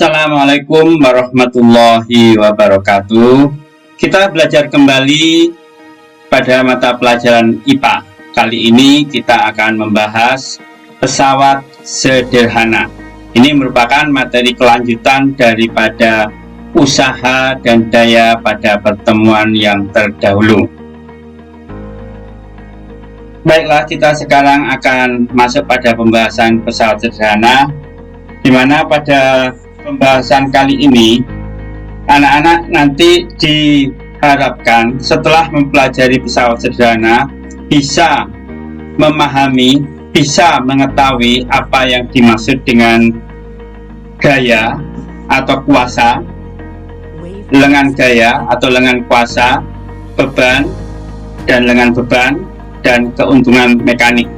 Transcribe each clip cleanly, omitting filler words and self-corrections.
Assalamualaikum warahmatullahi wabarakatuh. Kita belajar kembali pada mata pelajaran IPA. Kali ini kita akan membahas pesawat sederhana. Ini merupakan materi kelanjutan daripada usaha dan daya pada pertemuan yang terdahulu. Baiklah, kita sekarang akan masuk pada pembahasan pesawat sederhana, di mana pada pembahasan kali ini anak-anak nanti diharapkan setelah mempelajari pesawat sederhana bisa memahami, bisa mengetahui apa yang dimaksud dengan gaya atau kuasa, lengan gaya atau lengan kuasa, beban dan lengan beban, dan keuntungan mekanik.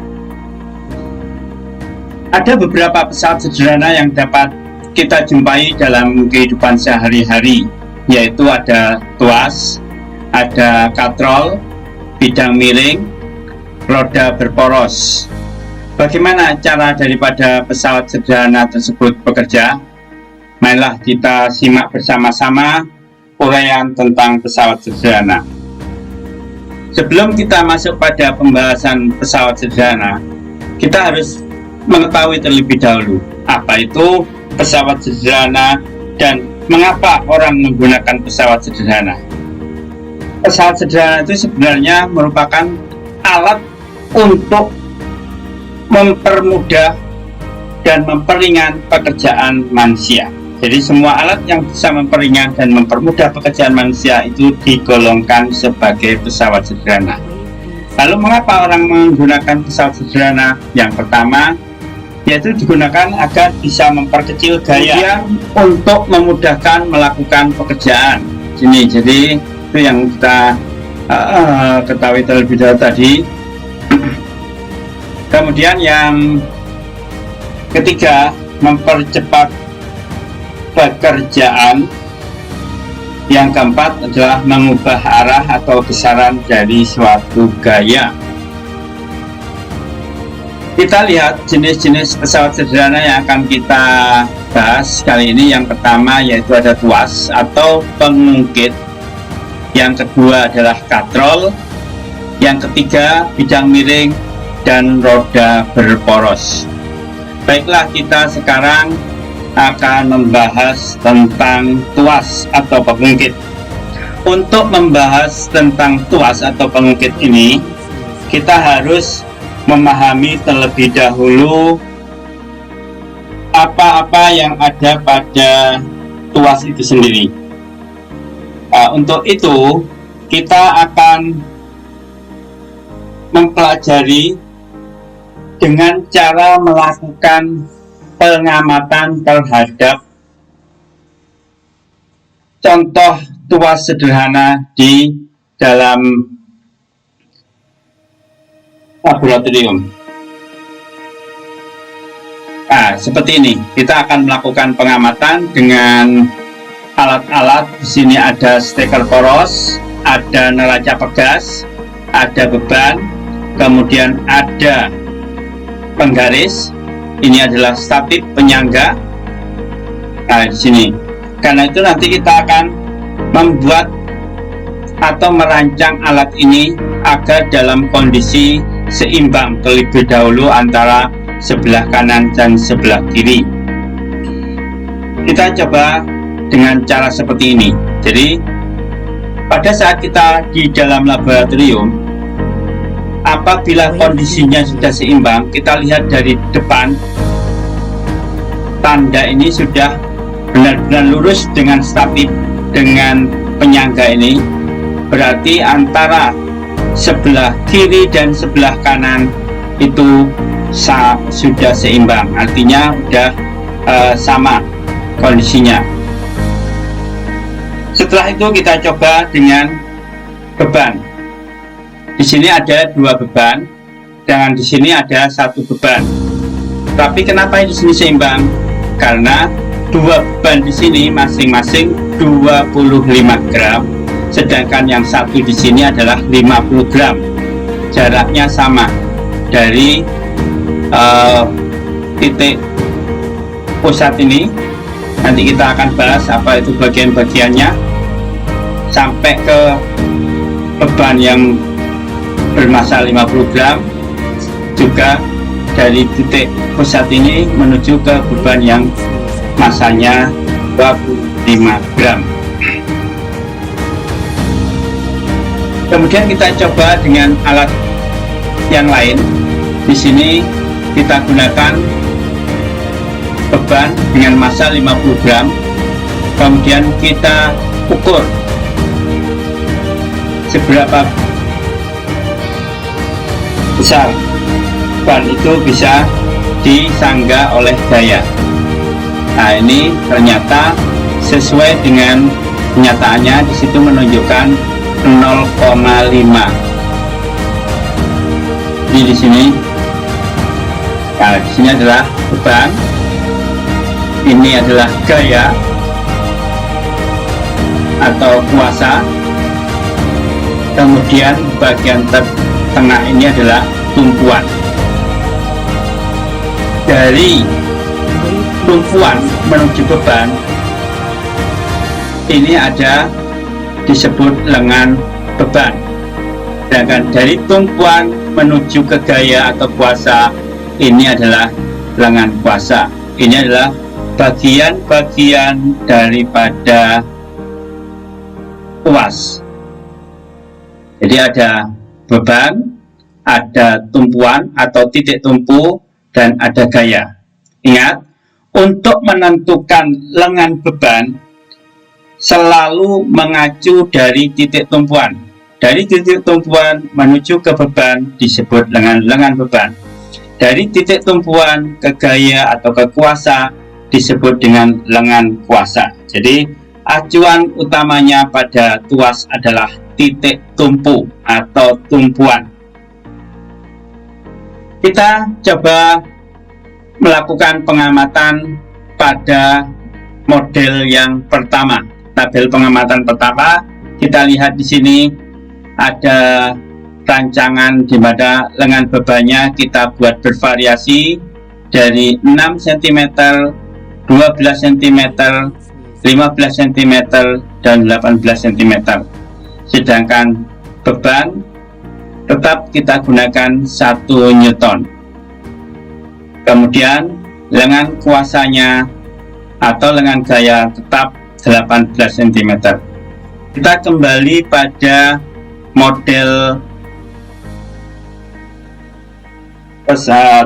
Ada beberapa pesawat sederhana yang dapat kita jumpai dalam kehidupan sehari-hari, yaitu ada tuas, ada katrol, bidang miring, roda berporos. Bagaimana cara daripada pesawat sederhana tersebut bekerja? Marilah kita simak bersama-sama uraian tentang pesawat sederhana. Sebelum kita masuk pada pembahasan pesawat sederhana, kita harus mengetahui terlebih dahulu apa itu pesawat sederhana dan mengapa orang menggunakan pesawat sederhana. Pesawat sederhana itu sebenarnya merupakan alat untuk mempermudah dan memperingan pekerjaan manusia. Jadi semua alat yang bisa memperingan dan mempermudah pekerjaan manusia itu digolongkan sebagai pesawat sederhana. Lalu mengapa orang menggunakan pesawat sederhana? Yang pertama, yaitu digunakan agar bisa memperkecil gaya untuk memudahkan melakukan pekerjaan. Jadi itu yang kita ketahui terlebih dahulu tadi. Kemudian yang ketiga, mempercepat pekerjaan. Yang keempat adalah mengubah arah atau besaran dari suatu gaya. Kita lihat jenis-jenis pesawat sederhana yang akan kita bahas kali ini. Yang pertama yaitu ada tuas atau pengungkit, yang kedua adalah katrol, yang ketiga bidang miring, dan roda berporos. Baiklah, kita sekarang akan membahas tentang tuas atau pengungkit. Untuk membahas tentang tuas atau pengungkit ini, kita harus memahami terlebih dahulu apa-apa yang ada pada tuas itu sendiri. Untuk itu kita akan mempelajari dengan cara melakukan pengamatan terhadap contoh tuas sederhana di dalam laboratorium. Seperti ini, kita akan melakukan pengamatan dengan alat-alat. Di sini ada steker poros, ada neraca pegas, ada beban, kemudian ada penggaris. Ini adalah statif penyangga. Di sini. Karena itu nanti kita akan membuat atau merancang alat ini agar dalam kondisi seimbang terlebih dahulu antara sebelah kanan dan sebelah kiri. Kita coba dengan cara seperti ini. Jadi pada saat kita di dalam laboratorium, apabila kondisinya sudah seimbang, kita lihat dari depan, tanda ini sudah benar-benar lurus dengan statif dengan penyangga ini, berarti antara sebelah kiri dan sebelah kanan itu sudah seimbang, artinya sudah sama kondisinya. Setelah itu kita coba dengan beban. Di sini ada dua beban, dan di sini ada satu beban. Tapi kenapa di sini seimbang? Karena dua beban di sini masing-masing 25 gram, sedangkan yang satu di sini adalah 50 gram. Jaraknya sama dari titik pusat ini Nanti kita akan bahas apa itu bagian-bagiannya sampai ke beban yang bermassa 50 gram, juga dari titik pusat ini menuju ke beban yang massanya 25 gram. Kemudian kita coba dengan alat yang lain. Di sini kita gunakan beban dengan massa 50 gram. Kemudian kita ukur seberapa besar beban itu bisa disangga oleh gaya. Nah, ini ternyata sesuai dengan kenyataannya. Di situ menunjukkan 0,5. Jadi di sini, nah di sini adalah beban, ini adalah gaya atau kuasa, kemudian bagian tengah ini adalah tumpuan. Dari tumpuan menuju beban ini ada disebut lengan beban, sedangkan dari tumpuan menuju ke gaya atau kuasa ini adalah lengan kuasa. Ini adalah bagian-bagian daripada kuas. Jadi ada beban, ada tumpuan atau titik tumpu, dan ada gaya. Ingat, untuk menentukan lengan beban selalu mengacu dari titik tumpuan. Dari titik tumpuan menuju ke beban disebut lengan beban. Dari titik tumpuan ke gaya atau ke kuasa disebut dengan lengan kuasa. Jadi acuan utamanya pada tuas adalah titik tumpu atau tumpuan. Kita coba melakukan pengamatan pada model yang pertama. Tabel pengamatan pertama, kita lihat di sini ada rancangan di mana lengan bebannya kita buat bervariasi dari 6 cm, 12 cm, 15 cm, dan 18 cm. Sedangkan beban tetap kita gunakan 1 Newton. Kemudian lengan kuasanya atau lengan gaya tetap 18 cm. Kita kembali pada model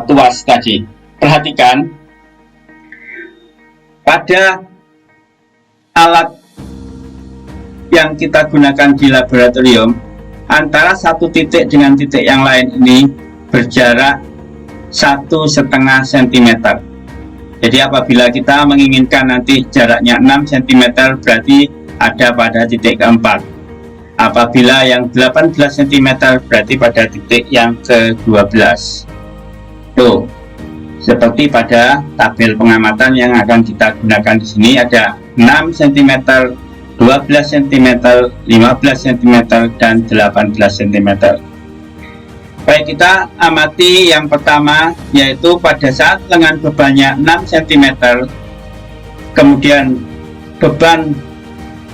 tuas tadi. Perhatikan pada alat yang kita gunakan di laboratorium, antara satu titik dengan titik yang lain ini berjarak 1,5 cm. Jadi apabila kita menginginkan nanti jaraknya 6 cm, berarti ada pada titik keempat. Apabila yang 18 cm berarti pada titik yang ke-12. Tuh, seperti pada tabel pengamatan yang akan kita gunakan di sini ada 6 cm, 12 cm, 15 cm, dan 18 cm. Baik, kita amati yang pertama, yaitu pada saat lengan bebannya 6 cm, kemudian beban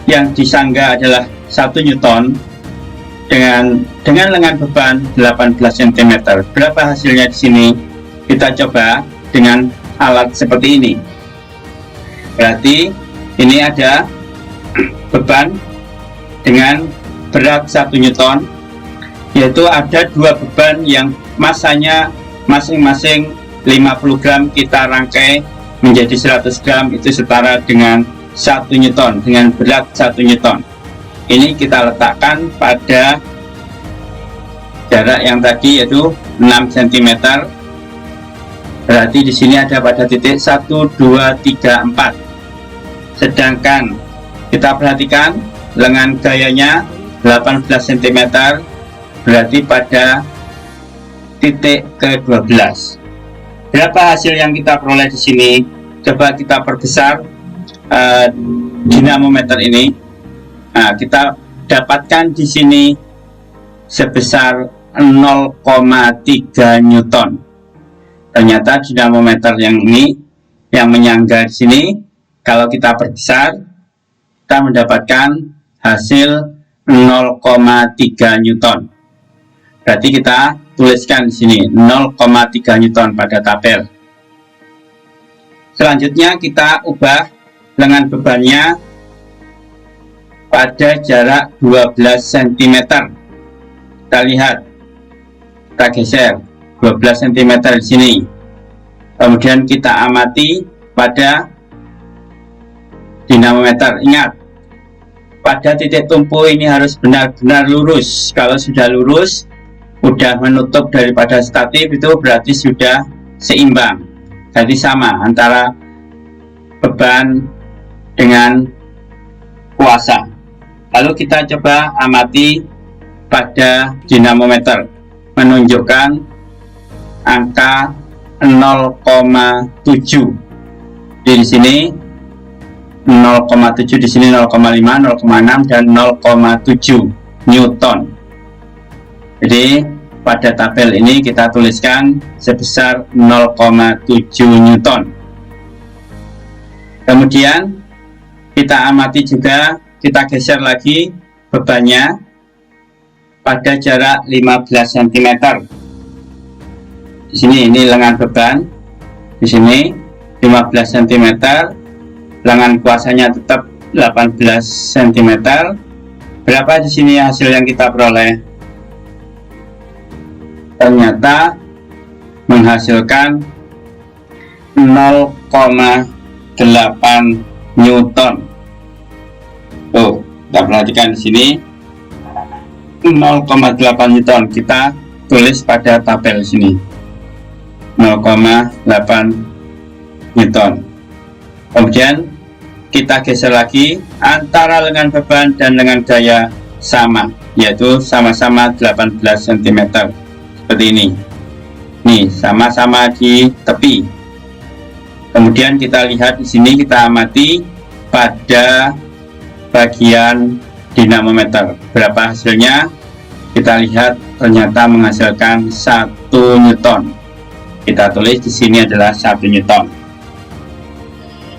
yang disangga adalah 1 Newton dengan lengan beban 18 cm. Berapa hasilnya di sini? Kita coba dengan alat seperti ini. Berarti ini ada beban dengan berat 1 Newton, yaitu ada dua beban yang massanya masing-masing 50 gram kita rangkai menjadi 100 gram, itu setara dengan 1 Newton dengan berat 1 Newton. Ini kita letakkan pada jarak yang tadi yaitu 6 cm. Berarti di sini ada pada titik 1, 2, 3, 4. Sedangkan kita perhatikan lengan gayanya 18 cm, berarti pada titik ke-12. Berapa hasil yang kita peroleh di sini? Coba kita perbesar dinamometer ini. Nah, kita dapatkan di sini sebesar 0,3 Newton. Ternyata dinamometer yang ini yang menyangga di sini Kalau kita perbesar, kita mendapatkan hasil 0,3 Newton. Berarti kita tuliskan di sini 0,3 Newton pada tabel. Selanjutnya kita ubah lengan bebannya pada jarak 12 cm. Kita lihat, kita geser 12 cm di sini. Kemudian kita amati pada dinamometer. Ingat, pada titik tumpu ini harus benar-benar lurus. Kalau sudah lurus, sudah menutup daripada statif, itu berarti sudah seimbang. Jadi sama antara beban dengan kuasa. Lalu kita coba amati pada dinamometer, menunjukkan angka 0,7. Di sini 0,7, di sini 0,5, 0,6 dan 0,7 Newton. Jadi pada tabel ini kita tuliskan sebesar 0,7 Newton. Kemudian kita amati juga, kita geser lagi bebannya pada jarak 15 cm. Di sini ini lengan beban, di sini 15 cm, lengan kuasanya tetap 18 cm. Berapa di sini hasil yang kita peroleh? Ternyata menghasilkan 0,8 Newton. Tuh, kita perhatikan di sini 0,8 Newton. Kita tulis pada tabel sini 0,8 Newton. Kemudian kita geser lagi, antara lengan beban dan lengan gaya sama, yaitu sama-sama 18 cm. Seperti ini. Nih, sama-sama di tepi. Kemudian kita lihat di sini, kita amati pada bagian dinamometer. Berapa hasilnya? Kita lihat ternyata menghasilkan 1 Newton. Kita tulis di sini adalah 1 Newton.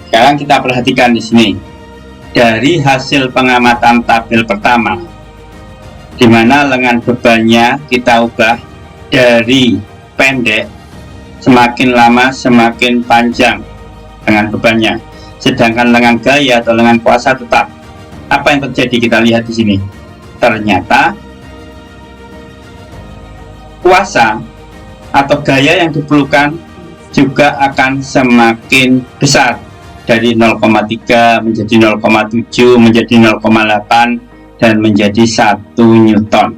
Sekarang kita perhatikan di sini. Dari hasil pengamatan tabel pertama, di mana lengan bebannya kita ubah dari pendek, semakin lama semakin panjang lengan bebannya. Sedangkan lengan gaya atau lengan kuasa tetap. Apa yang terjadi? Kita lihat di sini. Ternyata kuasa atau gaya yang diperlukan juga akan semakin besar, dari 0,3 menjadi 0,7 menjadi 0,8 dan menjadi 1 Newton.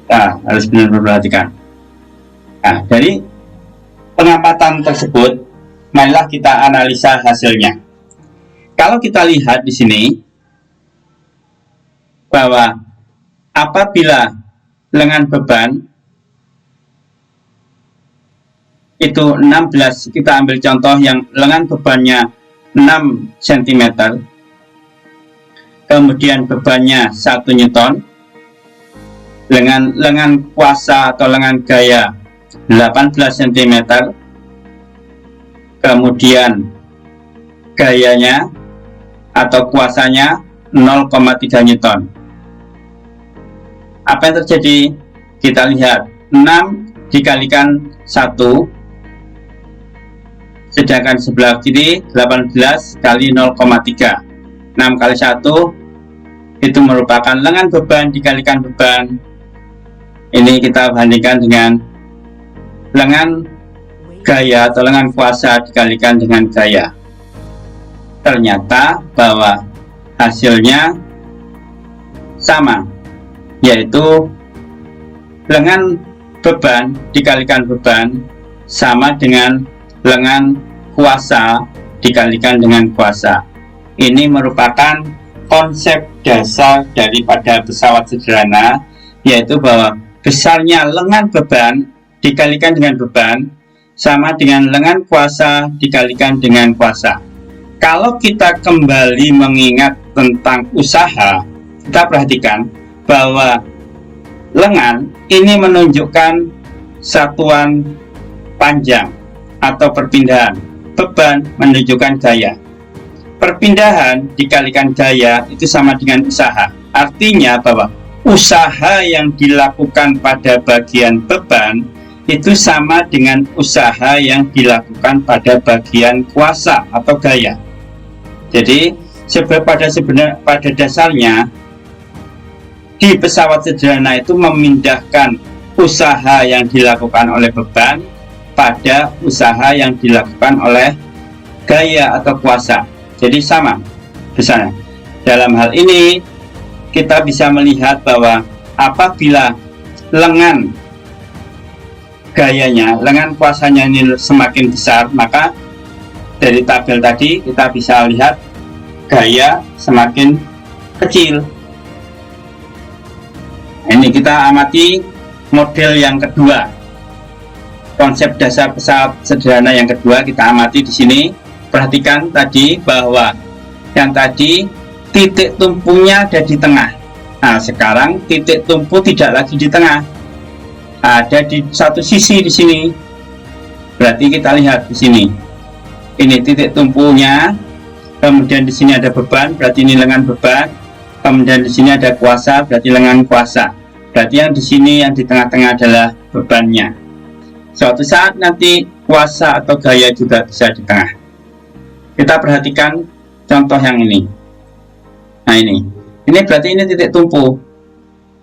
Nah, harus benar-benar perhatikan. Nah, dari pengamatan tersebut, marilah kita analisa hasilnya. Kalau kita lihat di sini bahwa apabila lengan beban itu 16, kita ambil contoh yang lengan bebannya 6 cm, kemudian bebannya 1 Newton, lengan kuasa atau lengan gaya 18 cm, kemudian gayanya atau kuasanya 0,3 Newton. Apa yang terjadi? Kita lihat 6 dikalikan 1, sedangkan sebelah kiri 18 kali 0,3. 6 kali 1 itu merupakan lengan beban dikalikan beban. Ini kita bandingkan dengan lengan gaya atau lengan kuasa dikalikan dengan gaya. Ternyata bahwa hasilnya sama, yaitu lengan beban dikalikan beban sama dengan lengan kuasa dikalikan dengan kuasa. Ini merupakan konsep dasar daripada pesawat sederhana, yaitu bahwa besarnya lengan beban dikalikan dengan beban sama dengan lengan kuasa dikalikan dengan kuasa. Kalau kita kembali mengingat tentang usaha, kita perhatikan bahwa lengan ini menunjukkan satuan panjang atau perpindahan. beban menunjukkan gaya. Perpindahan dikalikan gaya itu sama dengan usaha. Artinya bahwa usaha yang dilakukan pada bagian beban itu sama dengan usaha yang dilakukan pada bagian kuasa atau gaya. Jadi pada dasarnya di pesawat sederhana itu memindahkan usaha yang dilakukan oleh beban pada usaha yang dilakukan oleh gaya atau kuasa. Jadi sama besarnya. Dalam hal ini kita bisa melihat bahwa apabila lengan gayanya, lengan kuasanya ini semakin besar, maka dari tabel tadi kita bisa lihat gaya semakin kecil. Ini kita amati model yang kedua. Konsep dasar pesawat sederhana yang kedua kita amati di sini. Perhatikan tadi bahwa yang tadi titik tumpunya ada di tengah. Nah, sekarang titik tumpu tidak lagi di tengah, ada di satu sisi di sini. Berarti kita lihat di sini. Ini titik tumpunya. Kemudian di sini ada beban, berarti ini lengan beban. Kemudian di sini ada kuasa, berarti lengan kuasa. Berarti yang di sini yang di tengah-tengah adalah bebannya. Suatu saat nanti kuasa atau gaya juga bisa di tengah. Kita perhatikan contoh yang ini. Nah, ini berarti ini titik tumpu.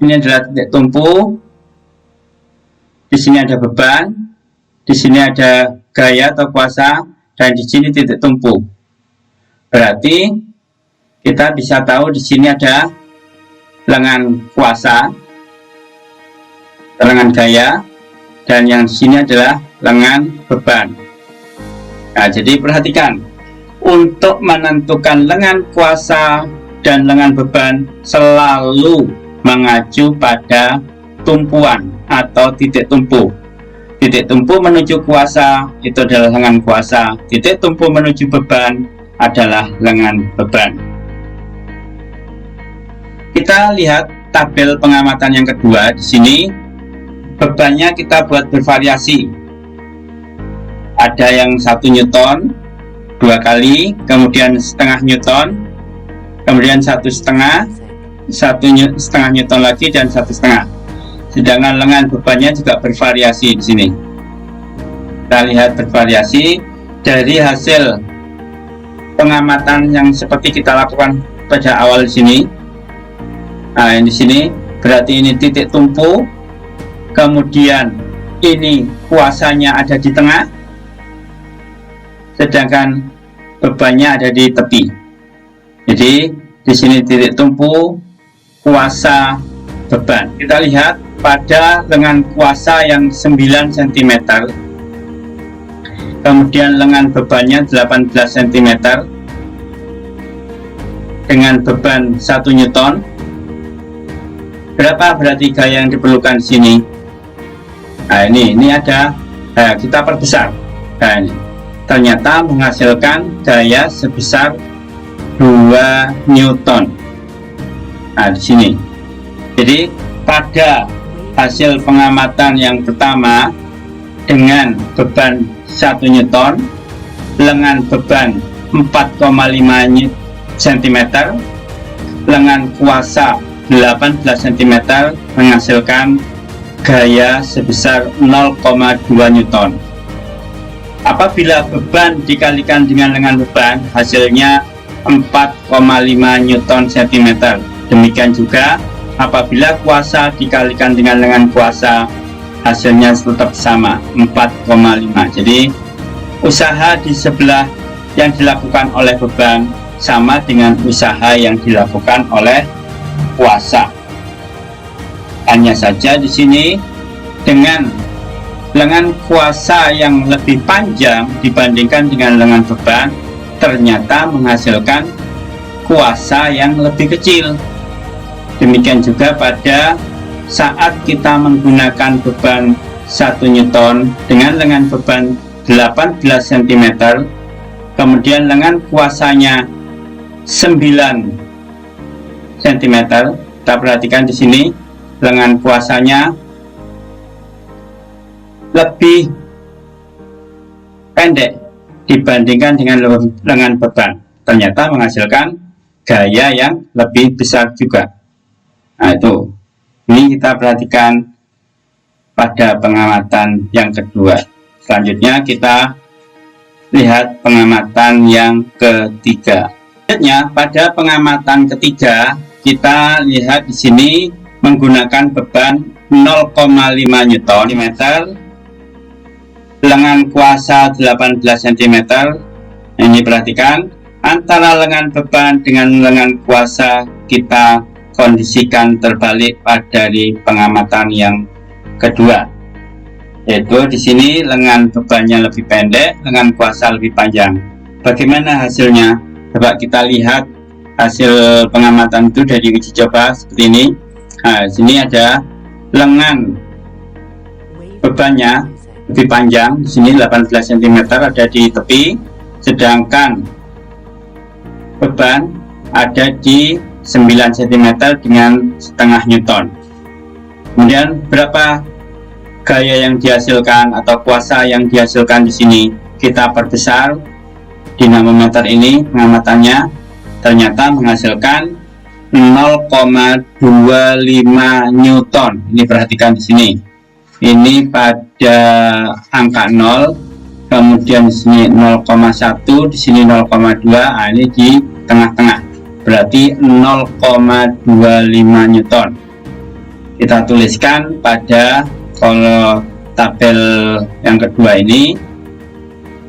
Ini adalah titik tumpu. Di sini ada beban, di sini ada gaya atau kuasa, dan di sini titik tumpu. Berarti kita bisa tahu di sini ada lengan kuasa, lengan gaya, dan yang di sini adalah lengan beban. Nah, jadi perhatikan, untuk menentukan lengan kuasa dan lengan beban selalu mengacu pada tumpuan atau titik tumpu. Titik tumpu menuju kuasa itu adalah lengan kuasa, titik tumpu menuju beban adalah lengan beban. Kita lihat tabel pengamatan yang kedua. Di sini bebannya kita buat bervariasi. Ada yang 1 Newton 2 kali, kemudian setengah Newton, kemudian 1,5 Newton lagi, dan 1,5. Sedangkan lengan bebannya juga bervariasi di sini. Kita lihat bervariasi dari hasil pengamatan yang seperti kita lakukan pada awal di sini. Nah, di sini berarti ini titik tumpu, kemudian ini kuasanya ada di tengah, sedangkan bebannya ada di tepi. Jadi di sini titik tumpu, kuasa, beban. Kita lihat pada lengan kuasa yang 9 cm, kemudian lengan bebannya 18 cm dengan beban 1 Newton. Berapa berarti gaya yang diperlukan di sini? Nah, ini ada, kita perbesar. Nah, ini ternyata menghasilkan gaya sebesar 2 Newton. Nah, di sini. Jadi pada hasil pengamatan yang pertama dengan beban 1 Newton, lengan beban 4,5 cm, lengan kuasa 18 cm menghasilkan gaya sebesar 0,2 Newton. Apabila beban dikalikan dengan lengan beban, hasilnya 4,5 Newton cm. Demikian juga apabila kuasa dikalikan dengan lengan kuasa, hasilnya tetap sama, 4,5. Jadi usaha di sebelah yang dilakukan oleh beban sama dengan usaha yang dilakukan oleh kuasa. Hanya saja di sini dengan lengan kuasa yang lebih panjang dibandingkan dengan lengan beban, ternyata menghasilkan kuasa yang lebih kecil. Demikian juga pada saat kita menggunakan beban 1 Newton dengan lengan beban 18 cm, kemudian lengan kuasanya 9 cm. Kita perhatikan di sini lengan kuasanya lebih pendek dibandingkan dengan lengan beban, ternyata menghasilkan gaya yang lebih besar juga. Nah itu, ini kita perhatikan pada pengamatan yang kedua. Selanjutnya kita lihat pengamatan yang ketiga. Selanjutnya pada pengamatan ketiga kita lihat di sini menggunakan beban 0,5 Nm, lengan kuasa 18 cm. Ini perhatikan, antara lengan beban dengan lengan kuasa kita kondisikan terbalik pada di pengamatan yang kedua, yaitu di sini lengan bebannya lebih pendek, lengan kuasa lebih panjang. Bagaimana hasilnya? Coba kita lihat hasil pengamatan itu dari uji coba seperti ini. Nah, di sini ada lengan bebannya lebih panjang, di sini 18 cm ada di tepi, sedangkan beban ada di 9 cm dengan setengah Newton. Kemudian berapa gaya yang dihasilkan atau kuasa yang dihasilkan di sini? Kita perbesar dinamometer ini, pengamatannya ternyata menghasilkan 0,25 Newton. Ini perhatikan di sini. Ini pada angka 0, kemudian di sini 0,1, di sini 0,2. Nah, ini di tengah-tengah. Berarti 0,25 Newton. Kita tuliskan pada kalau tabel yang kedua ini,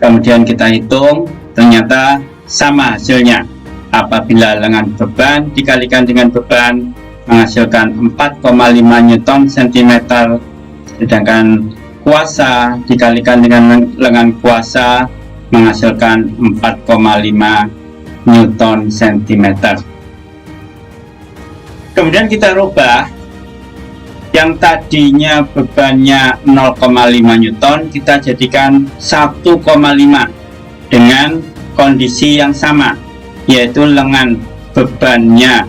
kemudian kita hitung, ternyata sama hasilnya. Apabila lengan beban dikalikan dengan beban menghasilkan 4,5 Newton cm, sedangkan kuasa dikalikan dengan lengan kuasa menghasilkan 4,5 Newton cm. Kemudian kita rubah, yang tadinya bebannya 0,5 Newton kita jadikan 1,5 dengan kondisi yang sama, yaitu lengan bebannya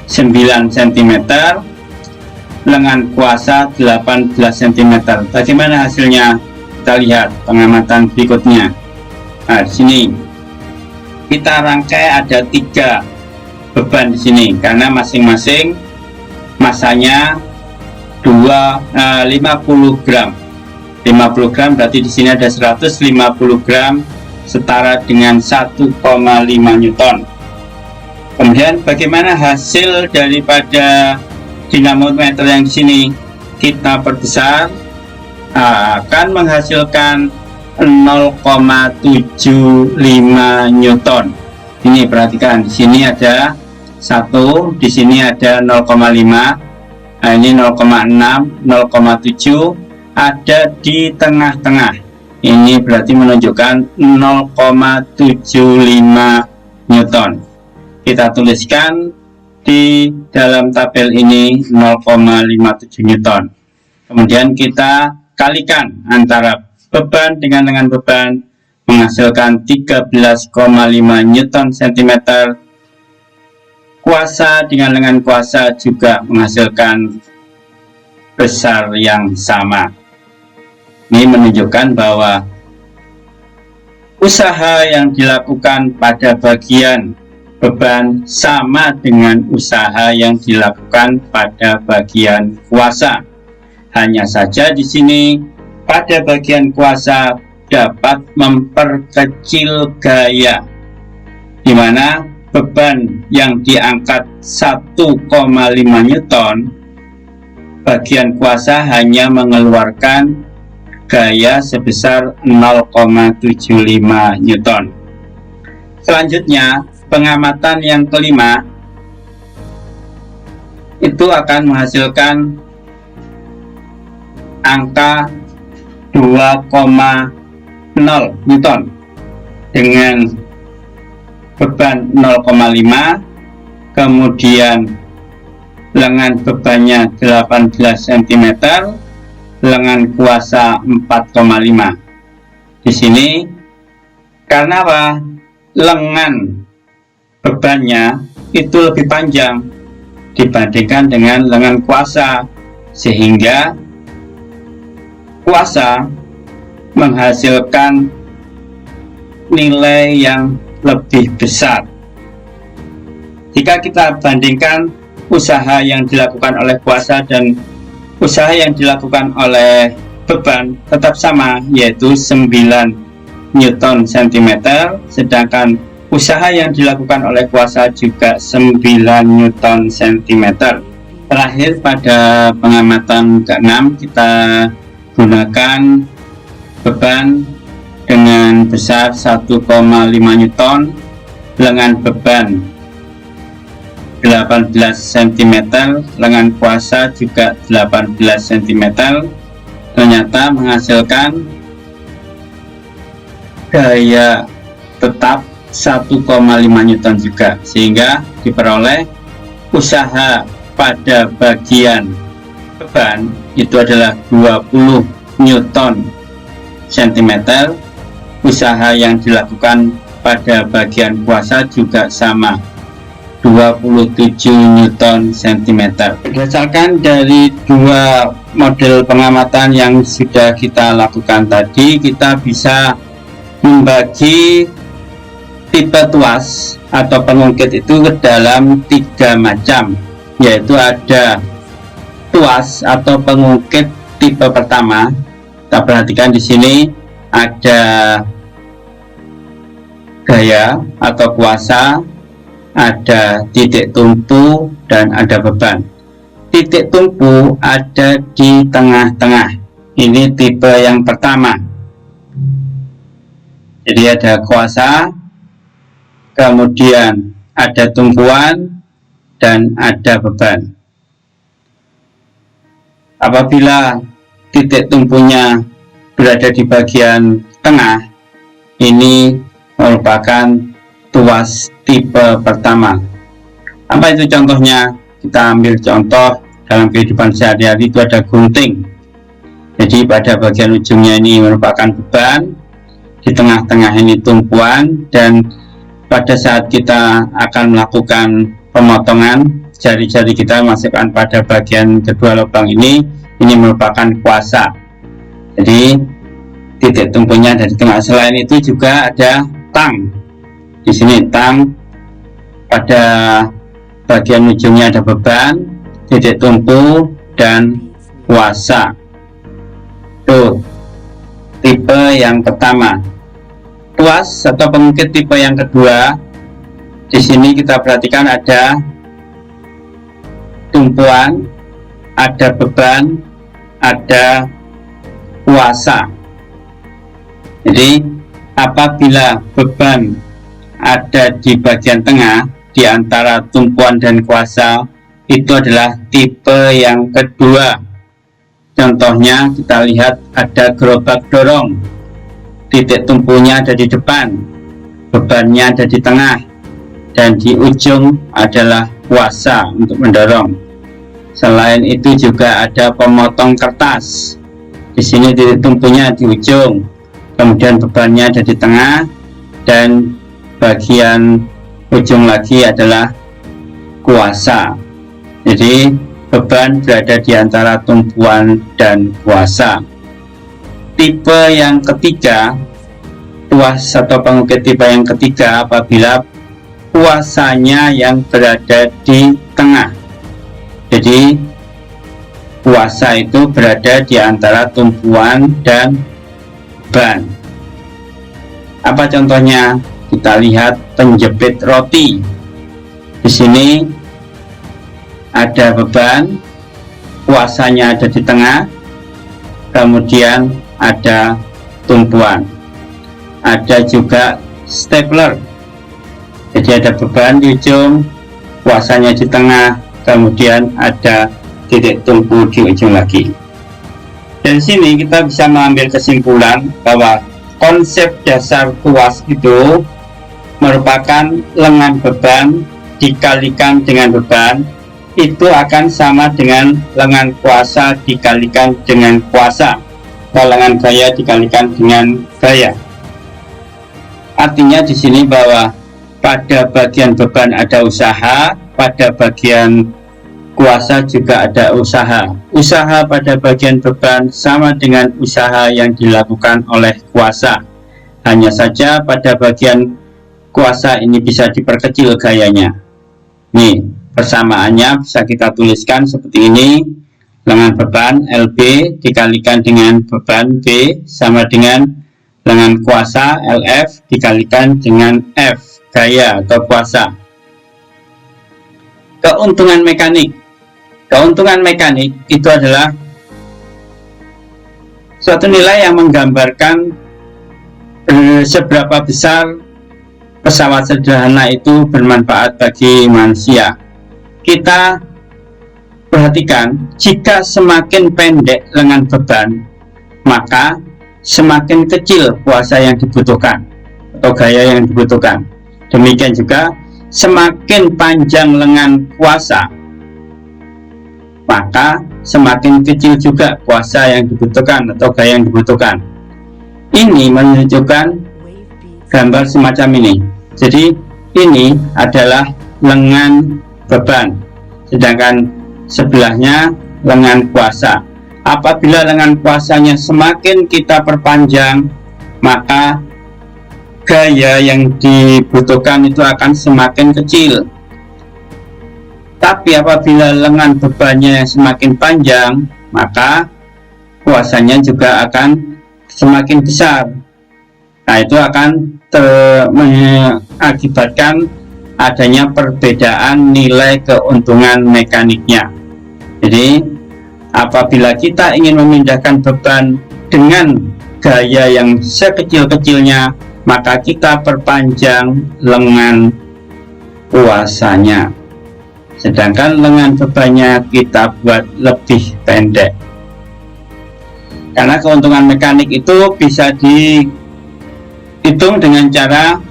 9 cm, lengan kuasa 18 cm. Bagaimana hasilnya? Kita lihat pengamatan berikutnya. Nah, di sini kita rangkai ada 3 beban di sini karena masing-masing masanya 50 gram. 50 gram berarti di sini ada 150 gram setara dengan 1,5 Newton. Kemudian bagaimana hasil daripada dinamometer yang di sini? Kita perbesar, akan menghasilkan 0,75 Newton. Ini perhatikan, di sini ada 1, di sini ada 0,5. Nah, ini 0,6, 0,7 ada di tengah-tengah. Ini berarti menunjukkan 0,75 Newton. Kita tuliskan di dalam tabel ini 0,57 Newton. Kemudian kita kalikan antara beban dengan lengan beban menghasilkan 13,5 Newton cm. Kuasa dengan lengan kuasa juga menghasilkan besar yang sama. Ini menunjukkan bahwa usaha yang dilakukan pada bagian beban sama dengan usaha yang dilakukan pada bagian kuasa. Hanya saja di sini pada bagian kuasa dapat memperkecil gaya, di mana beban yang diangkat 1,5 Newton, bagian kuasa hanya mengeluarkan gaya sebesar 0,75 Newton. Selanjutnya, pengamatan yang kelima itu akan menghasilkan angka 2,0 Newton dengan beban 0,5, kemudian lengan bebannya 18 cm, lengan kuasa 4,5. Di sini karena apa? Lengan bebannya itu lebih panjang dibandingkan dengan lengan kuasa, sehingga kuasa menghasilkan nilai yang lebih besar. Jika kita bandingkan usaha yang dilakukan oleh kuasa dan usaha yang dilakukan oleh beban tetap sama, yaitu 9 Newton cm, sedangkan usaha yang dilakukan oleh kuasa juga 9 Newton cm. Terakhir, pada pengamatan ke-6 kita gunakan beban dengan besar 1,5 Newton, lengan beban 18 cm, lengan kuasa juga 18 cm, ternyata menghasilkan daya tetap 1,5 Newton juga, sehingga diperoleh usaha pada bagian beban itu adalah 20 Newton cm, usaha yang dilakukan pada bagian kuasa juga sama, 27 Newton cm. Berdasarkan dari dua model pengamatan yang sudah kita lakukan tadi, kita bisa membagi tipe tuas atau pengungkit itu ke dalam 3 macam, yaitu ada tuas atau pengungkit tipe pertama. Kita perhatikan di sini ada gaya atau kuasa, ada titik tumpu, dan ada beban. Titik tumpu ada di tengah-tengah. Ini tipe yang pertama. Jadi ada kuasa, kemudian ada tumpuan, dan ada beban. Apabila titik tumpunya berada di bagian tengah, ini merupakan tuas tipe pertama. Apa itu contohnya? Kita ambil contoh dalam kehidupan sehari-hari, itu ada gunting. Jadi pada bagian ujungnya ini merupakan beban, di tengah-tengah ini tumpuan, dan pada saat kita akan melakukan pemotongan, jari-jari kita masukkan pada bagian kedua lubang ini merupakan kuasa. Jadi titik tumpunya dari tengah. Selain itu juga ada tang. Di sini tang, pada bagian ujungnya ada beban, titik tumpu, dan kuasa. Tuh, tipe yang pertama. Tuas atau pengungkit tipe yang kedua, di sini kita perhatikan ada tumpuan, ada beban, ada kuasa. Jadi apabila beban ada di bagian tengah di antara tumpuan dan kuasa, itu adalah tipe yang kedua. Contohnya kita lihat ada gerobak dorong, titik tumpunya ada di depan, bebannya ada di tengah, dan di ujung adalah kuasa untuk mendorong. Selain itu juga ada pemotong kertas. Di sini titik tumpunya di ujung, kemudian bebannya ada di tengah, dan bagian ujung lagi adalah kuasa. Jadi beban berada di antara tumpuan dan kuasa. Tipe yang ketiga, tuas atau pengungkit tipe yang ketiga, apabila kuasanya yang berada di tengah. Jadi kuasa itu berada di antara tumpuan dan beban. Apa contohnya? Kita lihat penjepit roti. Di sini ada beban, kuasanya ada di tengah, kemudian ada tumpuan. Ada juga stapler. Jadi ada beban di ujung, kuasanya di tengah, kemudian ada titik tumpu di ujung lagi. Dari sini kita bisa mengambil kesimpulan bahwa konsep dasar tuas itu merupakan lengan beban dikalikan dengan beban, itu akan sama dengan lengan kuasa dikalikan dengan kuasa, atau lengan gaya dikalikan dengan gaya. Artinya di sini bahwa pada bagian beban ada usaha, pada bagian kuasa juga ada usaha. Usaha pada bagian beban sama dengan usaha yang dilakukan oleh kuasa. Hanya saja pada bagian kuasa ini bisa diperkecil gayanya. Nih, persamaannya bisa kita tuliskan seperti ini. Lengan beban LB dikalikan dengan beban B sama dengan lengan kuasa LF dikalikan dengan F, gaya atau kuasa. Keuntungan mekanik. Keuntungan mekanik itu adalah suatu nilai yang menggambarkan seberapa besar pesawat sederhana itu bermanfaat bagi manusia. Kita perhatikan, jika semakin pendek lengan beban, maka semakin kecil kuasa yang dibutuhkan atau gaya yang dibutuhkan. Demikian juga, semakin panjang lengan kuasa, maka semakin kecil juga kuasa yang dibutuhkan atau gaya yang dibutuhkan. Ini menunjukkan gambar semacam ini. Jadi ini adalah lengan beban, sedangkan sebelahnya lengan kuasa. Apabila lengan kuasanya semakin kita perpanjang, maka gaya yang dibutuhkan itu akan semakin kecil. Tapi apabila lengan bebannya semakin panjang, maka kuasanya juga akan semakin besar. Nah, itu akan mengakibatkan adanya perbedaan nilai keuntungan mekaniknya. Jadi, apabila kita ingin memindahkan beban dengan gaya yang sekecil-kecilnya, maka kita perpanjang lengan kuasanya. Sedangkan lengan bebannya kita buat lebih pendek. Karena keuntungan mekanik itu bisa dihitung dengan cara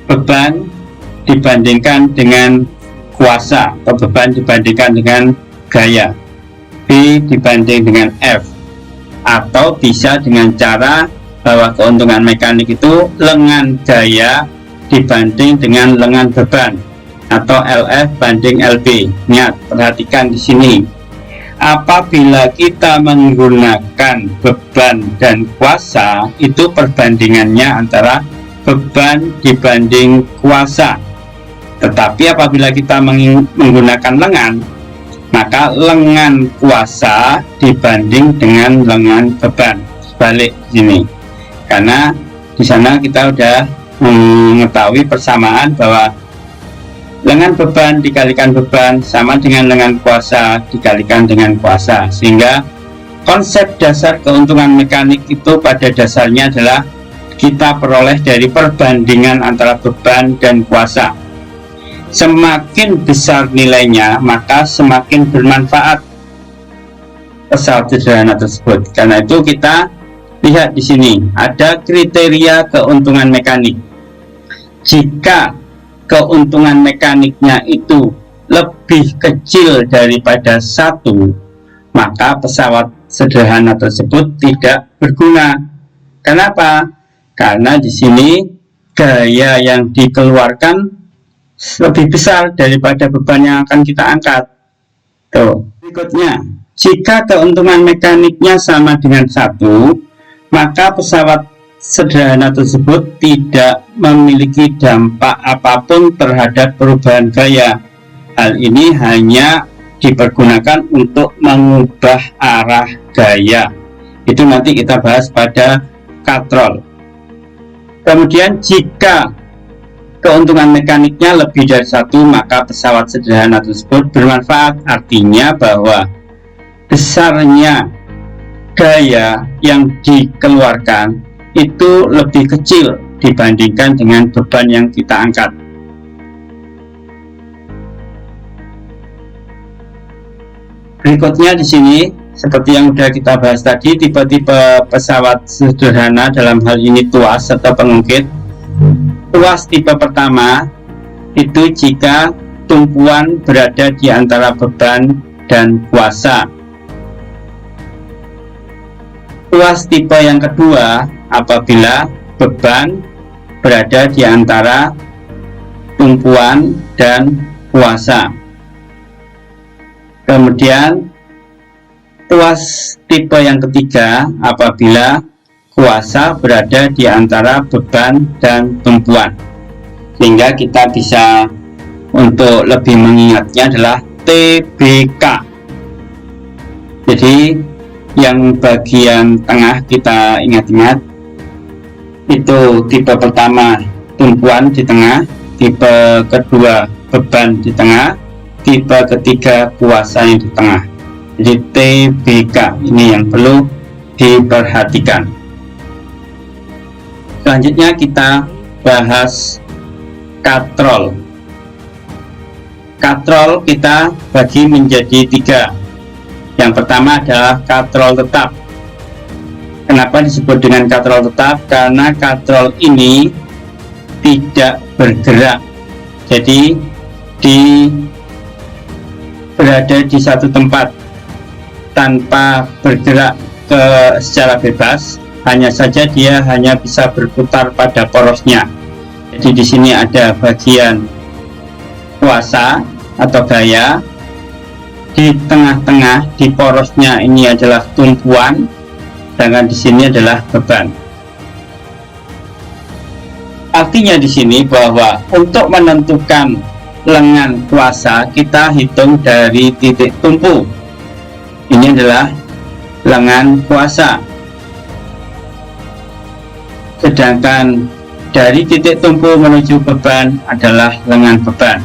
beban dibandingkan dengan kuasa, atau beban dibandingkan dengan gaya, B dibanding dengan F, atau bisa dengan cara bahwa keuntungan mekanik itu lengan gaya dibanding dengan lengan beban, atau LF banding LB. Ingat, perhatikan di sini. Apabila kita menggunakan beban dan kuasa, itu perbandingannya antara beban dibanding kuasa. Tetapi apabila kita menggunakan lengan, maka lengan kuasa dibanding dengan lengan beban. Sebalik sini. Karena di sana kita sudah mengetahui persamaan bahwa lengan beban dikalikan beban sama dengan lengan kuasa dikalikan dengan kuasa, sehingga konsep dasar keuntungan mekanik itu pada dasarnya adalah kita peroleh dari perbandingan antara beban dan kuasa. Semakin besar nilainya, maka semakin bermanfaat pesawat sederhana tersebut. Karena itu kita lihat di sini ada kriteria keuntungan mekanik. Jika keuntungan mekaniknya itu lebih kecil daripada 1, maka pesawat sederhana tersebut tidak berguna. Kenapa? Karena di sini gaya yang dikeluarkan lebih besar daripada beban yang akan kita angkat. Tuh. Berikutnya, jika keuntungan mekaniknya sama dengan 1, maka pesawat sederhana tersebut tidak memiliki dampak apapun terhadap perubahan gaya. Hal ini hanya dipergunakan untuk mengubah arah gaya. Itu nanti kita bahas pada katrol. Kemudian jika keuntungan mekaniknya lebih dari 1, maka pesawat sederhana tersebut bermanfaat. Artinya bahwa besarnya gaya yang dikeluarkan itu lebih kecil dibandingkan dengan beban yang kita angkat. Berikutnya di sini, seperti yang sudah kita bahas tadi, tipe-tipe pesawat sederhana, dalam hal ini tuas atau pengungkit. Tuas tipe pertama itu jika tumpuan berada di antara beban dan kuasa. Tuas tipe yang kedua apabila beban berada di antara tumpuan dan kuasa. Kemudian tuas tipe yang ketiga apabila kuasa berada di antara beban dan tumpuan, sehingga kita bisa untuk lebih mengingatnya adalah TBK. Jadi yang bagian tengah kita ingat-ingat, itu tipe pertama tumpuan di tengah, tipe kedua beban di tengah, tipe ketiga kuasa yang di tengah. Jadi TBK ini yang perlu diperhatikan. Selanjutnya kita bahas katrol. Katrol kita bagi menjadi 3. Yang pertama adalah katrol tetap. Kenapa disebut dengan katrol tetap? Karena katrol ini tidak bergerak, jadi berada di satu tempat tanpa bergerak secara bebas. Hanya saja dia hanya bisa berputar pada porosnya. Jadi di sini ada bagian kuasa atau gaya, di tengah-tengah di porosnya ini adalah tumpuan, sedangkan di sini adalah beban. Artinya di sini bahwa untuk menentukan lengan kuasa kita hitung dari titik tumpu. Ini adalah lengan kuasa. Sedangkan dari titik tumpu menuju beban adalah lengan beban.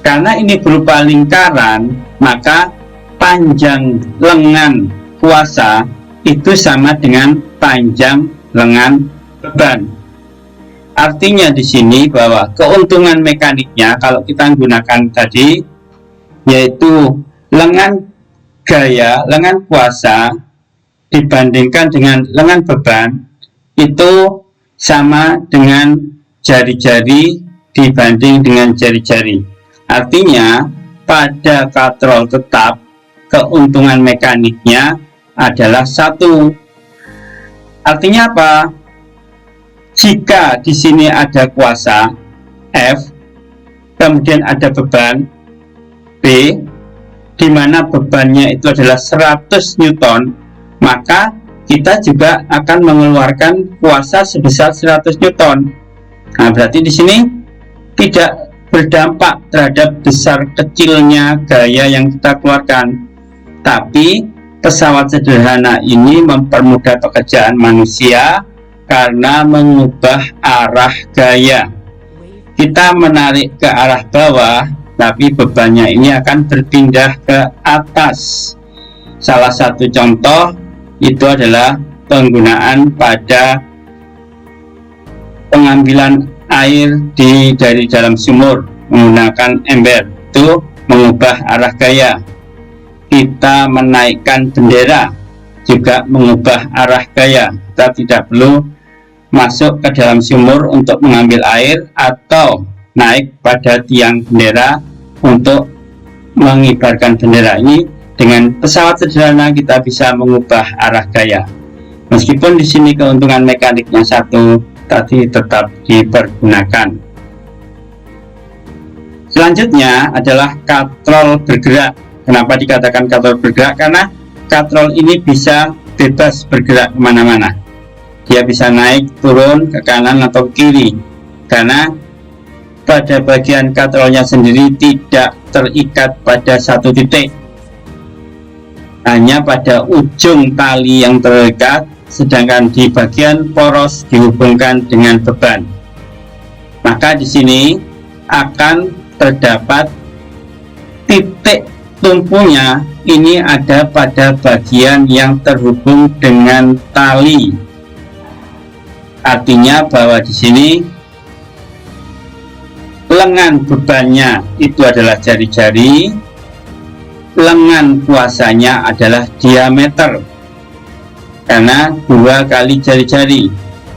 Karena ini berupa lingkaran, maka panjang lengan kuasa itu sama dengan panjang lengan beban. Artinya di sini bahwa keuntungan mekaniknya kalau kita gunakan tadi, yaitu lengan gaya, lengan kuasa dibandingkan dengan lengan beban, itu sama dengan jari-jari dibanding dengan jari-jari. Artinya pada katrol tetap keuntungan mekaniknya adalah 1. Artinya apa? Jika di sini ada kuasa F, kemudian ada beban B, di mana bebannya itu adalah 100 Newton, maka kita juga akan mengeluarkan kuasa sebesar 100 Newton. Nah, berarti di sini tidak berdampak terhadap besar kecilnya gaya yang kita keluarkan. Tapi pesawat sederhana ini mempermudah pekerjaan manusia karena mengubah arah gaya. Kita menarik ke arah bawah, tapi bebannya ini akan berpindah ke atas. Salah satu contoh itu adalah penggunaan pada pengambilan air dari dalam sumur menggunakan ember, itu mengubah arah gaya. Kita menaikkan bendera juga mengubah arah gaya. Kita tidak perlu masuk ke dalam sumur untuk mengambil air atau naik pada tiang bendera untuk mengibarkan bendera. Ini dengan pesawat sederhana kita bisa mengubah arah gaya. Meskipun di sini keuntungan mekaniknya 1, tadi tetap dipergunakan. Selanjutnya adalah katrol bergerak. Kenapa dikatakan katrol bergerak? Karena katrol ini bisa bebas bergerak kemana-mana. Dia bisa naik, turun, ke kanan atau kiri. Karena pada bagian katrolnya sendiri tidak terikat pada satu titik, hanya pada ujung tali yang terikat, sedangkan di bagian poros dihubungkan dengan beban. Maka di sini akan terdapat titik tumpunya ini ada pada bagian yang terhubung dengan tali. Artinya bahwa di sini lengan bebannya itu adalah jari-jari, lengan kuasanya adalah diameter, karena 2 kali jari-jari.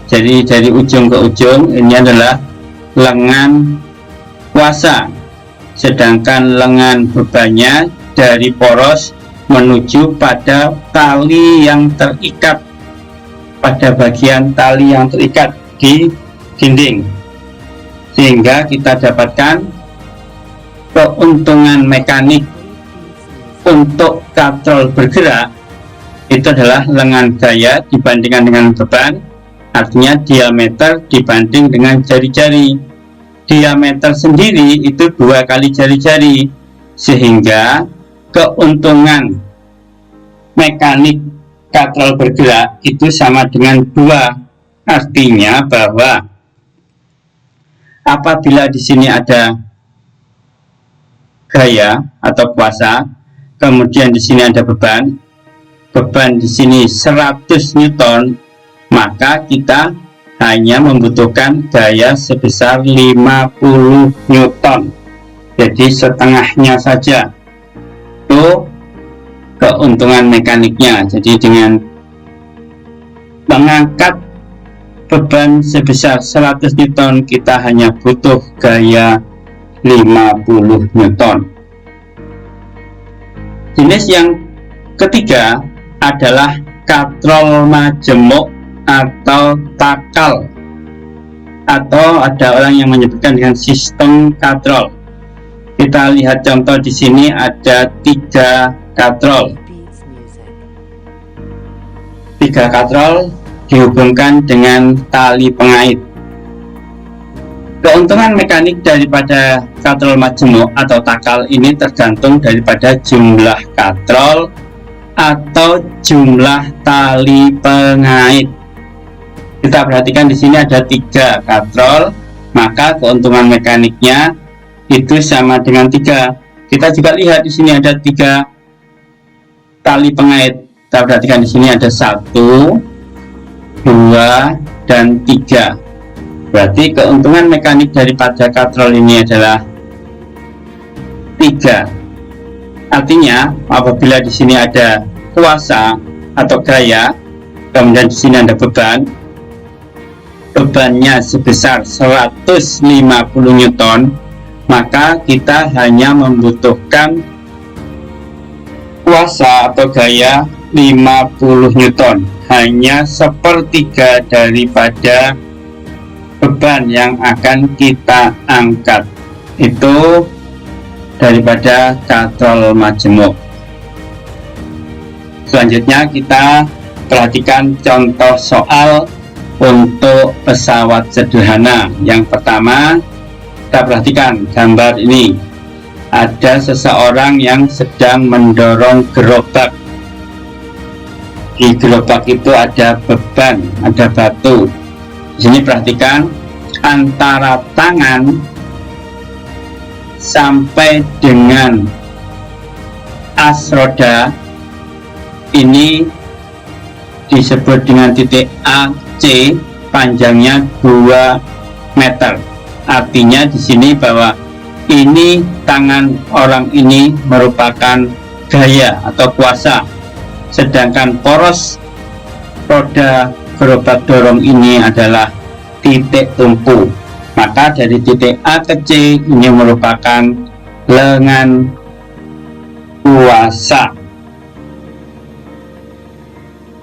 Jadi dari ujung ke ujung ini adalah lengan kuasa, sedangkan lengan bebannya dari poros menuju pada tali yang terikat, pada bagian tali yang terikat di dinding, sehingga kita dapatkan keuntungan mekanik untuk katrol bergerak itu adalah lengan gaya dibandingkan dengan beban, artinya diameter dibanding dengan jari-jari. Diameter sendiri itu 2 kali jari-jari, sehingga keuntungan mekanik katrol bergerak itu sama dengan 2. Artinya bahwa apabila di sini ada gaya atau kuasa, kemudian di sini ada beban di sini 100 Newton, maka kita hanya membutuhkan gaya sebesar 50 Newton, jadi setengahnya saja. Itu keuntungan mekaniknya. Jadi dengan mengangkat beban sebesar 100 Newton, kita hanya butuh gaya 50 Newton. Jenis yang ketiga adalah katrol majemuk atau takal, atau ada orang yang menyebutkan dengan sistem katrol. Kita lihat contoh di sini ada 3 katrol. 3 katrol dihubungkan dengan tali pengait. Keuntungan mekanik daripada katrol majemuk atau takal ini tergantung daripada jumlah katrol atau jumlah tali pengait. Kita perhatikan di sini ada 3 katrol, maka keuntungan mekaniknya itu sama dengan 3. Kita juga lihat di sini ada 3 tali pengait. Kita perhatikan di sini ada 1, 2, dan 3. Berarti keuntungan mekanik daripada katrol ini adalah 3. Artinya apabila di sini ada kuasa atau gaya, kemudian di sini ada bebannya sebesar 150 Newton, maka kita hanya membutuhkan kuasa atau gaya 50 Newton, hanya 1/3 daripada beban yang akan kita angkat. Itu daripada katrol majemuk. Selanjutnya kita perhatikan contoh soal untuk pesawat sederhana. Yang pertama, kita perhatikan gambar ini. Ada seseorang yang sedang mendorong gerobak. Di gerobak itu ada beban, ada batu. Di sini perhatikan antara tangan sampai dengan as roda ini disebut dengan titik AC, panjangnya 2 meter. Artinya di sini bahwa ini tangan orang ini merupakan gaya atau kuasa, sedangkan poros roda gerobak dorong ini adalah titik tumpu. Maka dari titik A ke C ini merupakan lengan kuasa.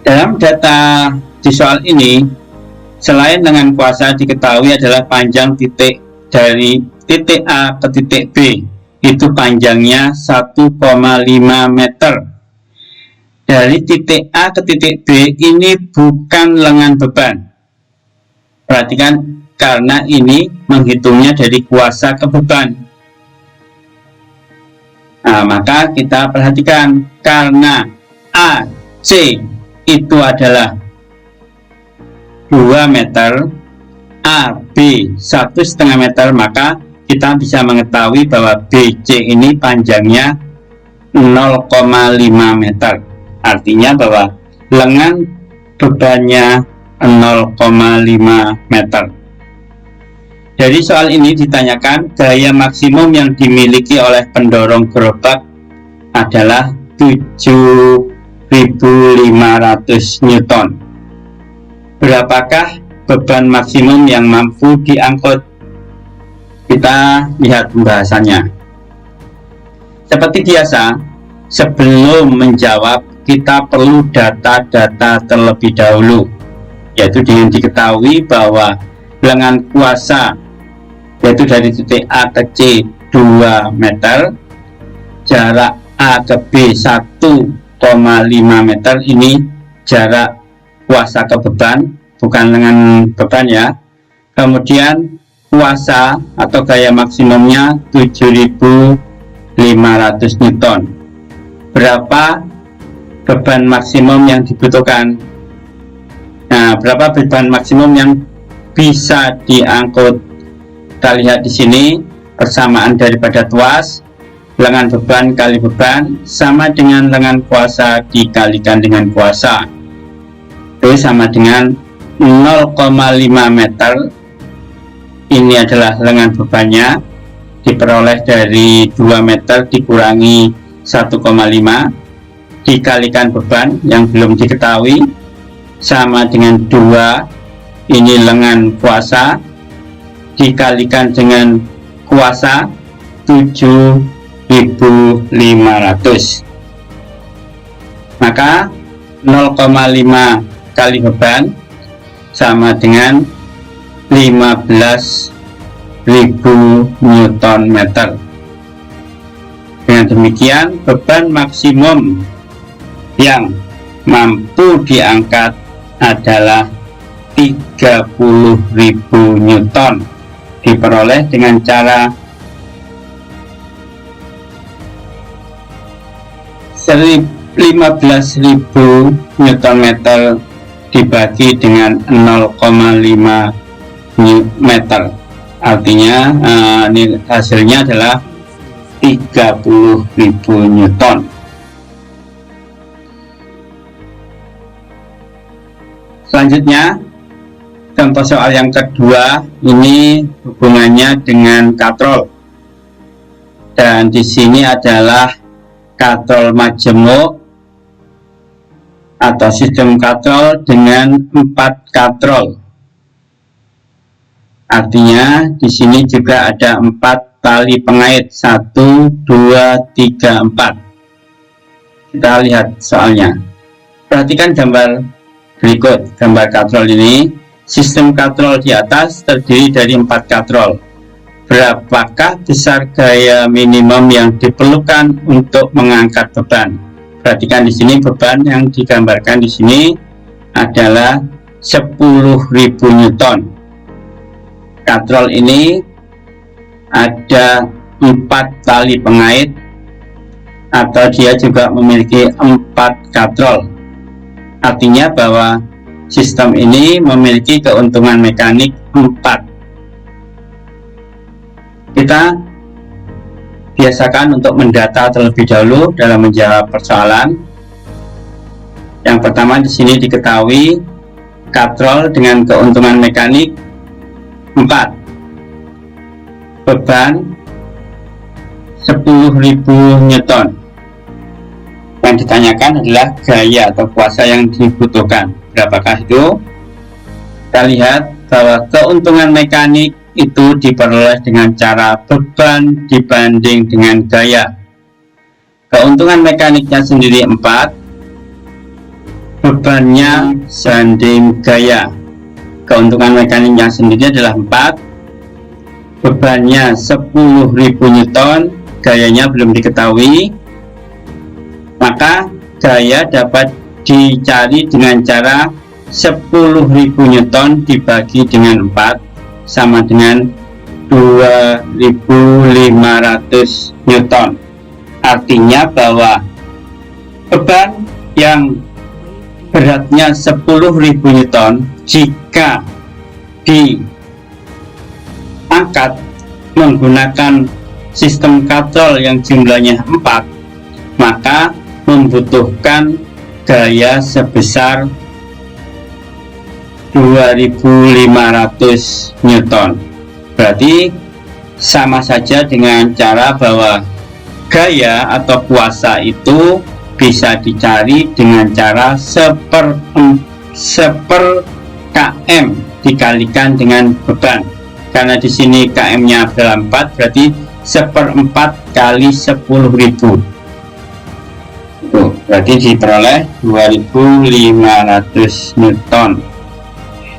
Dalam data di soal ini, selain lengan kuasa diketahui adalah panjang titik dari titik A ke titik B, itu panjangnya 1,5 meter. Dari titik A ke titik B ini bukan lengan beban. Perhatikan, karena ini menghitungnya dari kuasa ke beban. Nah, maka kita perhatikan, karena AC itu adalah 2 meter, AB 1,5 meter, maka kita bisa mengetahui bahwa BC ini panjangnya 0,5 meter. Artinya bahwa lengan bebannya 0,5 meter. Dari soal ini ditanyakan gaya maksimum yang dimiliki oleh pendorong gerobak adalah 7.500 Newton. Berapakah beban maksimum yang mampu diangkut? Kita lihat pembahasannya. Seperti biasa, sebelum menjawab kita perlu data-data terlebih dahulu, yaitu dengan diketahui bahwa lengan kuasa yaitu dari titik A ke C 2 meter, jarak A ke B 1,5 meter. Ini jarak kuasa ke beban, bukan dengan beban ya. Kemudian kuasa atau gaya maksimumnya 7.500 Newton. Berapa beban maksimum yang dibutuhkan? Nah, berapa beban maksimum yang bisa diangkut? Kita lihat di sini, persamaan daripada tuas, lengan beban kali beban sama dengan lengan kuasa dikalikan dengan kuasa, itu sama dengan 0,5 meter. Ini adalah lengan bebannya, diperoleh dari 2 meter dikurangi 1,5 dikalikan beban yang belum diketahui, sama dengan 2. Ini lengan kuasa dikalikan dengan kuasa 7.500, maka 0,5 kali beban sama dengan 15.000 Newton meter. Dengan demikian, beban maksimum yang mampu diangkat adalah 30.000 Newton, diperoleh dengan cara 15.000 Newton meter dibagi dengan 0,5 meter, artinya ini hasilnya adalah 30.000 Newton. Selanjutnya, contoh soal yang kedua, ini hubungannya dengan katrol, dan di sini adalah katrol majemuk atau sistem katrol dengan 4 katrol. Artinya di sini juga ada 4 tali pengait, 1, 2, 3, 4. Kita lihat soalnya. Perhatikan gambar berikut, gambar katrol ini. Sistem katrol di atas terdiri dari 4 katrol. Berapakah besar gaya minimum yang diperlukan untuk mengangkat beban? Perhatikan di sini, beban yang digambarkan di sini adalah 10.000 Newton. Katrol ini ada 4 tali pengait, atau dia juga memiliki 4 katrol. Artinya bahwa sistem ini memiliki keuntungan mekanik 4. Kita biasakan untuk mendata terlebih dahulu dalam menjawab persoalan. Yang pertama di sini diketahui katrol dengan keuntungan mekanik 4, beban 10.000 Newton. Yang ditanyakan adalah gaya atau kuasa yang dibutuhkan. Berapakah itu? Kita lihat bahwa keuntungan mekanik itu diperoleh dengan cara beban dibanding dengan gaya. Keuntungan mekaniknya sendiri 4, bebannya banding gaya. Keuntungan mekaniknya sendiri adalah 4, bebannya 10.000 Newton, gayanya belum diketahui, maka gaya dapat dicari dengan cara 10.000 Newton dibagi dengan 4 sama dengan 2.500 Newton. Artinya bahwa beban yang beratnya 10.000 Newton jika diangkat menggunakan sistem katrol yang jumlahnya 4, maka membutuhkan gaya sebesar 2.500 Newton. Berarti sama saja dengan cara bahwa gaya atau kuasa itu bisa dicari dengan cara 1/1 km dikalikan dengan beban. Karena di sini km-nya adalah 4, berarti 1/4 kali 10.000. Berarti diperoleh 2.500 Newton.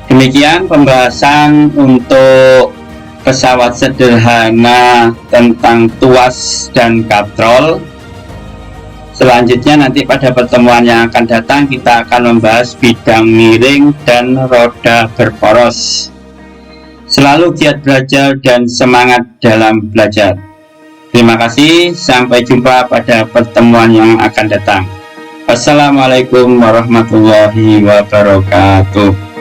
Demikian pembahasan untuk pesawat sederhana tentang tuas dan katrol. Selanjutnya nanti pada pertemuan yang akan datang kita akan membahas bidang miring dan roda berporos. Selalu giat belajar dan semangat dalam belajar. Terima kasih, sampai jumpa pada pertemuan yang akan datang. Wassalamualaikum warahmatullahi wabarakatuh.